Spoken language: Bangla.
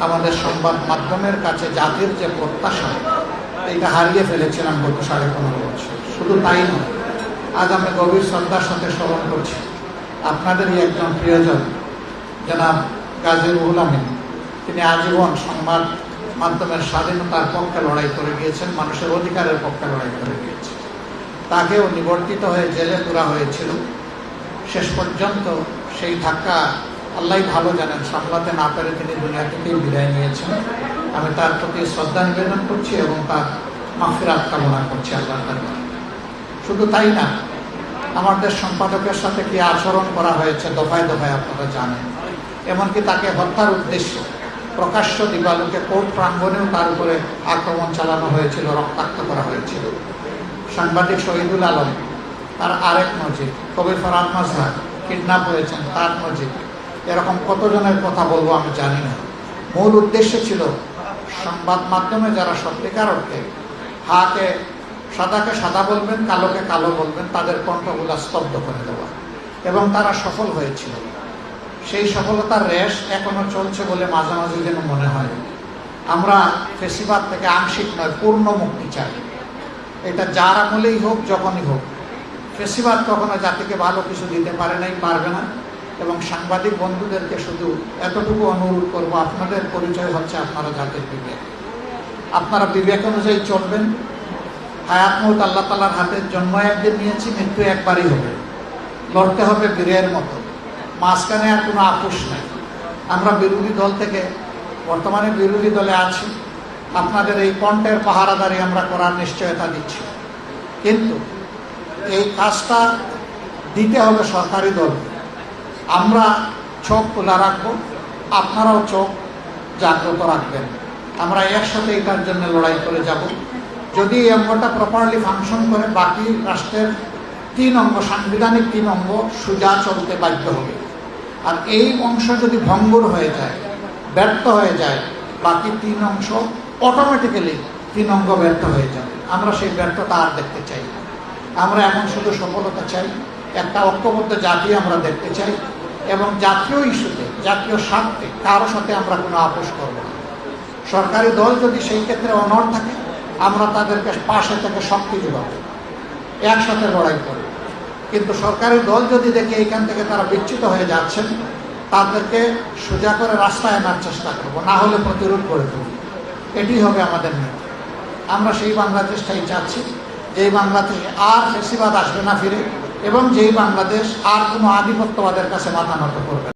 আমাদের সংবাদ মাধ্যমের কাছে জাতির যে প্রত্যাশা, এটা হারিয়ে ফেলেছিলাম গত 15.5 বছর। শুধু তাই নয়, আজ আমি গভীর শ্রদ্ধার সাথে স্মরণ করছি আপনাদেরই একজন প্রিয়জন জনাব গাজী রুহুল আমিন। তিনি আজীবন সংবাদ মাধ্যমের স্বাধীনতার পক্ষে লড়াই করে গিয়েছেন, মানুষের অধিকারের পক্ষে লড়াই করে গিয়েছেন। তাকেও নিবর্তিত হয়ে জেলে পুরা হয়েছিল। শেষ পর্যন্ত সেই ধাক্কা আল্লাহ ভালো জানেন, সামলাতে না পেরে তিনি দুনিয়া থেকেই বিদায় নিয়েছেন। আমি তার প্রতি শ্রদ্ধা নিবেদন করছি এবং তার মাগফিরাত কামনা করছি আল্লাহর দরবারে। শুধু তাই না, আমাদের সম্পাদকের সাথে কি আচরণ করা হয়েছে দফায় দফায় আপনারা জানেন। এমনকি তাকে হত্যার উদ্দেশ্যে প্রকাশ্য দিবালোকে কোর্ট প্রাঙ্গণেও তার উপরে আক্রমণ চালানো হয়েছিল, রক্তাক্ত করা হয়েছিল। সাংবাদিক শহীদুল আলম, তার আরেক নজির। কবি ফরহাদ মাজহার কিডন্যাপ হয়েছেন, তার নজির। এরকম কতজনের কথা বলবো আমি জানি না। মূল উদ্দেশ্য ছিল সংবাদ মাধ্যমে যারা সত্যিকার অর্থে সাদাকে সাদা বলবেন, কালোকে কালো বলবেন, তাদের কণ্ঠগুলা স্তব্ধ করে দেওয়া, এবং তারা সফল হয়েছিল। সেই সফলতার রেশ এখনো চলছে বলে মাঝে মাঝে যেন মনে হয়। আমরা ফেসিবাদ থেকে আংশিক নয়, পূর্ণ মুক্তি চাই। এটা যার আমলেই হোক, যখনই হোক। ফেসিবাদ কখনো জাতিকে ভালো কিছু দিতে পারে নাই, পারবে না। এবং সাংবাদিক বন্ধুদেরকে শুধু এতটুকু অনুরোধ করবো, আপনাদের পরিচয় হচ্ছে আপনারা জাতির বিবেক। আপনারা বিবেক অনুযায়ী চলবেন। হায়াত মউত আল্লাহ তাআলার হাতে। জন্ম একদিন নিয়েছি, মৃত্যু একবারই হবে। লড়তে হবে বীরের মতো, মাঝখানে আর কোনো আপোষ নাই। আমরা বিরোধী দল থেকে, বর্তমানে বিরোধী দলে আছি, আপনাদের এই কণ্ঠের পাহারাদারি আমরা করার নিশ্চয়তা দিচ্ছি। কিন্তু এই কাজটা দিতে হবে সরকারি দল। আমরা চোখ খোলা রাখবো, আপনারাও চোখ জাগ্রত রাখবেন। আমরা একসাথে এটার জন্য লড়াই করে যাব। যদি এই অঙ্গটা প্রপারলি ফাংশন করে, বাকি রাষ্ট্রের 3 অঙ্গ, সাংবিধানিক 3 অঙ্গ সোজা চলতে বাধ্য হবে। আর এই অংশ যদি ভঙ্গুর হয়ে যায়, ব্যর্থ হয়ে যায়, বাকি 3 অংশ অটোমেটিক্যালি 3 অঙ্গ ব্যর্থ হয়ে যাবে। আমরা সেই ব্যর্থতা আর দেখতে চাই না। আমরা এখন শুধু সফলতা চাই, একটা ঐক্যবদ্ধ জাতি আমরা দেখতে চাই, এবং জাতীয় ইস্যুতে, জাতীয় স্বার্থে কারো সাথে আমরা কোনো আপোষ করব না। সরকারি দল যদি সেই ক্ষেত্রে অনড় থাকে, আমরা তাদেরকে পাশে থেকে শক্তি যোগাবো, একসাথে লড়াই করব। কিন্তু সরকারি দল যদি দেখে এইখান থেকে তারা বিচ্যুত হয়ে যাচ্ছেন, তাদেরকে সোজা করে রাস্তায় আনার চেষ্টা করব, না হলে প্রতিরোধ করে দেব। এটি হবে আমাদের নীতি। আমরা সেই বাংলাদেশটাই চাচ্ছি, যেই বাংলাদেশে আর ফেসিবাদ আসবে না ফিরে, এবং যেই বাংলাদেশ আর কোনো আধিপত্যবাদের কাছে মাথা নত করবে।